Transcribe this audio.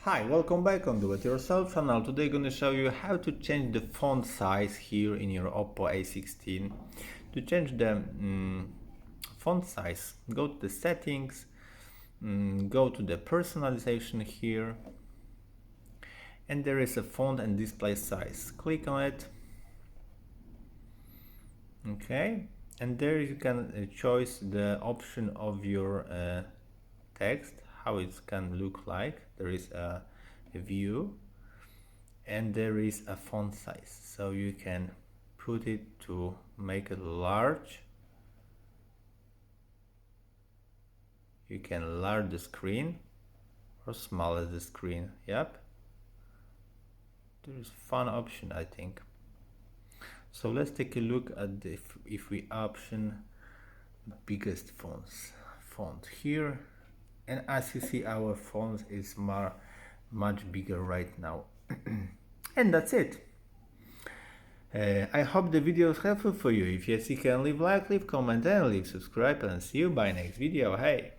Hi, welcome back on Do It Yourself channel. Today I'm going to show you how to change the font size here in your Oppo A16. To change the font size, go to the settings, go to the personalization here, and there is a font and display size. Click on it. Okay, and there you can choose the option of your text, how it can look like. There is a view and there is a font size, so you can put it to make it large. You can enlarge the screen or smaller the screen. Yep, there is fun option, I think. So let's take a look at if we option biggest font here, and as you see our font is much bigger right now. And that's it. I hope the video is helpful for you. If yes, you can leave like, leave comment and leave subscribe, and see you by next video. Hey!